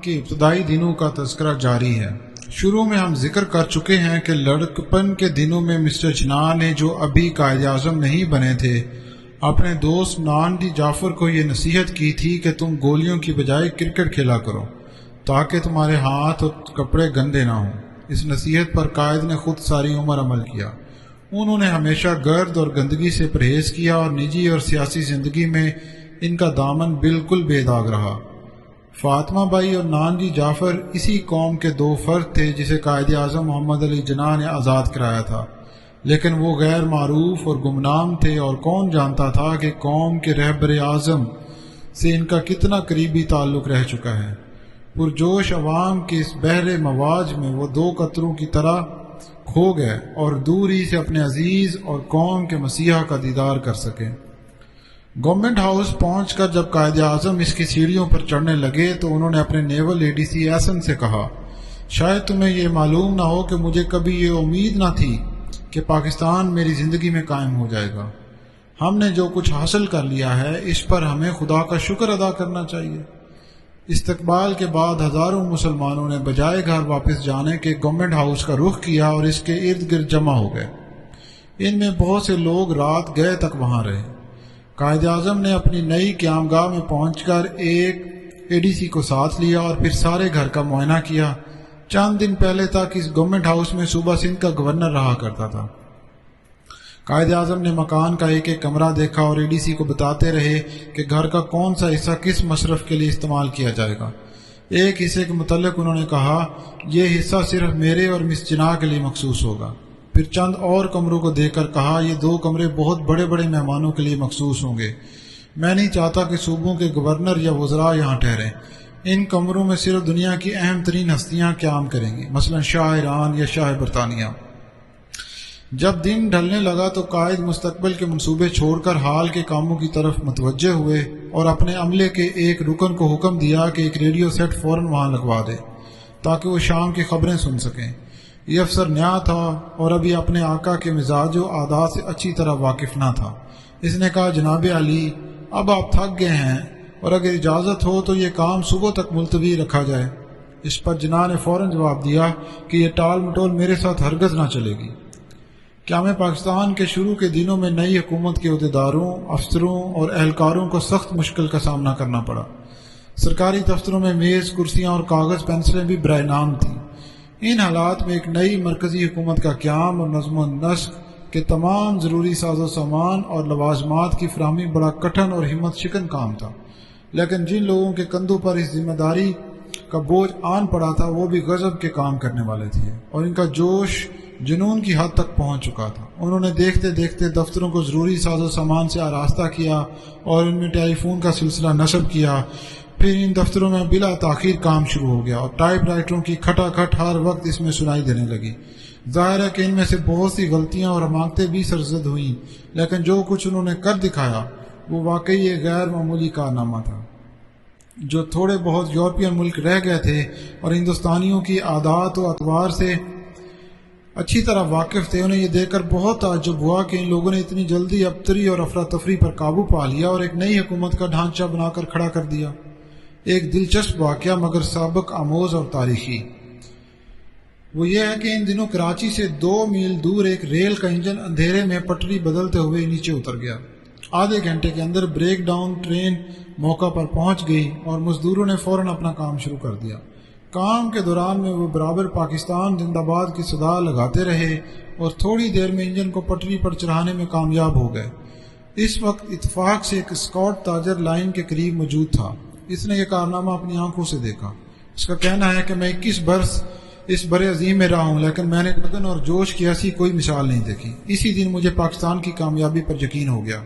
کے ابتدائی دنوں کا تذکرہ جاری ہے۔ شروع میں ہم ذکر کر چکے ہیں کہ لڑکپن کے دنوں میں مسٹر جناح نے، جو ابھی قائد اعظم نہیں بنے تھے، اپنے دوست ناندی جعفر کو یہ نصیحت کی تھی کہ تم گولیوں کی بجائے کرکٹ کھیلا کرو تاکہ تمہارے ہاتھ اور کپڑے گندے نہ ہوں۔ اس نصیحت پر قائد نے خود ساری عمر عمل کیا۔ انہوں نے ہمیشہ گرد اور گندگی سے پرہیز کیا اور نجی اور سیاسی زندگی میں ان کا دامن بالکل بے داغ رہا۔ فاطمہ بائی اور ناندی جعفر اسی قوم کے دو فرد تھے جسے قائد اعظم محمد علی جناح نے آزاد کرایا تھا، لیکن وہ غیر معروف اور گمنام تھے، اور کون جانتا تھا کہ قوم کے رہبر اعظم سے ان کا کتنا قریبی تعلق رہ چکا ہے۔ پرجوش عوام کے اس بحر مواج میں وہ دو قطروں کی طرح کھو گئے اور دور ہی سے اپنے عزیز اور قوم کے مسیحا کا دیدار کر سکے۔ گورنمنٹ ہاؤس پہنچ کر جب قائد اعظم اس کی سیڑھیوں پر چڑھنے لگے تو انہوں نے اپنے نیول اے ڈی سی ایسن سے کہا، شاید تمہیں یہ معلوم نہ ہو کہ مجھے کبھی یہ امید نہ تھی کہ پاکستان میری زندگی میں قائم ہو جائے گا۔ ہم نے جو کچھ حاصل کر لیا ہے اس پر ہمیں خدا کا شکر ادا کرنا چاہیے۔ استقبال کے بعد ہزاروں مسلمانوں نے بجائے گھر واپس جانے کے گورنمنٹ ہاؤس کا رخ کیا اور اس کے ارد گرد جمع ہو گئے۔ ان میں بہت سے لوگ رات گئے تک وہاں رہے۔ قائد اعظم نے اپنی نئی قیام گاہ میں پہنچ کر ایک اے ڈی سی کو ساتھ لیا اور پھر سارے گھر کا معائنہ کیا۔ چند دن پہلے تک اس گورنمنٹ ہاؤس میں صوبہ سندھ کا گورنر رہا کرتا تھا۔ قائد اعظم نے مکان کا ایک ایک کمرہ دیکھا اور اے ڈی سی کو بتاتے رہے کہ گھر کا کون سا حصہ کس مصرف کے لیے استعمال کیا جائے گا۔ ایک حصے کے متعلق انہوں نے کہا، یہ حصہ صرف میرے اور مس جناح کے لیے مخصوص ہوگا۔ پھر چند اور کمروں کو دیکھ کر کہا، یہ دو کمرے بہت بڑے بڑے مہمانوں کے لیے مخصوص ہوں گے۔ میں نہیں چاہتا کہ صوبوں کے گورنر یا وزراء یہاں ٹھہریں۔ ان کمروں میں صرف دنیا کی اہم ترین ہستیاں قیام کریں گی، مثلا شاہ ایران یا شاہ برطانیہ۔ جب دن ڈھلنے لگا تو قائد مستقبل کے منصوبے چھوڑ کر حال کے کاموں کی طرف متوجہ ہوئے اور اپنے عملے کے ایک رکن کو حکم دیا کہ ایک ریڈیو سیٹ فوراً وہاں لگوا دے تاکہ وہ شام کی خبریں سن سکیں۔ یہ افسر نیا تھا اور ابھی اپنے آقا کے مزاج و عادات سے اچھی طرح واقف نہ تھا۔ اس نے کہا، جناب علی، اب آپ تھک گئے ہیں اور اگر اجازت ہو تو یہ کام صبح تک ملتوی رکھا جائے۔ اس پر جناح نے فوراً جواب دیا کہ یہ ٹال مٹول میرے ساتھ ہرگز نہ چلے گی۔ کیا میں پاکستان کے شروع کے دنوں میں نئی حکومت کے عہدیداروں، افسروں اور اہلکاروں کو سخت مشکل کا سامنا کرنا پڑا۔ سرکاری دفتروں میں میز، کرسیاں اور کاغذ پینسلیں بھی برائے نام تھیں۔ ان حالات میں ایک نئی مرکزی حکومت کا قیام اور نظم و نسق کے تمام ضروری ساز و سامان اور لوازمات کی فراہمی بڑا کٹھن اور ہمت شکن کام تھا، لیکن جن لوگوں کے کندھوں پر اس ذمہ داری کا بوجھ آن پڑا تھا وہ بھی غضب کے کام کرنے والے تھے اور ان کا جوش جنون کی حد تک پہنچ چکا تھا۔ انہوں نے دیکھتے دیکھتے دفتروں کو ضروری ساز و سامان سے آراستہ کیا اور ان میں ٹیلی فون کا سلسلہ نصب کیا۔ پھر ان دفتروں میں بلا تاخیر کام شروع ہو گیا اور ٹائپ رائٹروں کی کھٹا کھٹ ہر وقت اس میں سنائی دینے لگی۔ ظاہر ہے کہ ان میں سے بہت سی غلطیاں اور حماقتیں بھی سرزد ہوئیں، لیکن جو کچھ انہوں نے کر دکھایا وہ واقعی ایک غیر معمولی کارنامہ تھا۔ جو تھوڑے بہت یورپین ملک رہ گئے تھے اور ہندوستانیوں کی عادات و اطوار سے اچھی طرح واقف تھے، انہیں یہ دیکھ کر بہت تعجب ہوا کہ ان لوگوں نے اتنی جلدی ابتری اور افراتفری پر قابو پا لیا اور ایک نئی حکومت کا ڈھانچہ بنا کر کھڑا کر دیا۔ ایک دلچسپ واقعہ مگر سابق آموز اور تاریخی وہ یہ ہے کہ ان دنوں کراچی سے 2 میل دور ایک ریل کا انجن اندھیرے میں پٹری بدلتے ہوئے نیچے اتر گیا۔ آدھے گھنٹے کے اندر بریک ڈاؤن ٹرین موقع پر پہنچ گئی اور مزدوروں نے فوراً اپنا کام شروع کر دیا۔ کام کے دوران میں وہ برابر پاکستان زندہ باد کی صدا لگاتے رہے اور تھوڑی دیر میں انجن کو پٹری پر چڑھانے میں کامیاب ہو گئے۔ اس وقت اتفاق سے ایک اسکاٹ تاجر لائن کے قریب موجود تھا۔ اس نے یہ کارنامہ اپنی آنکھوں سے دیکھا۔ اس کا کہنا ہے کہ میں 21 برس اس بڑے عظیم میں رہا ہوں، لیکن میں نے لگن اور جوش کی ایسی کوئی مثال نہیں دیکھی۔ اسی دن مجھے پاکستان کی کامیابی پر یقین ہو گیا۔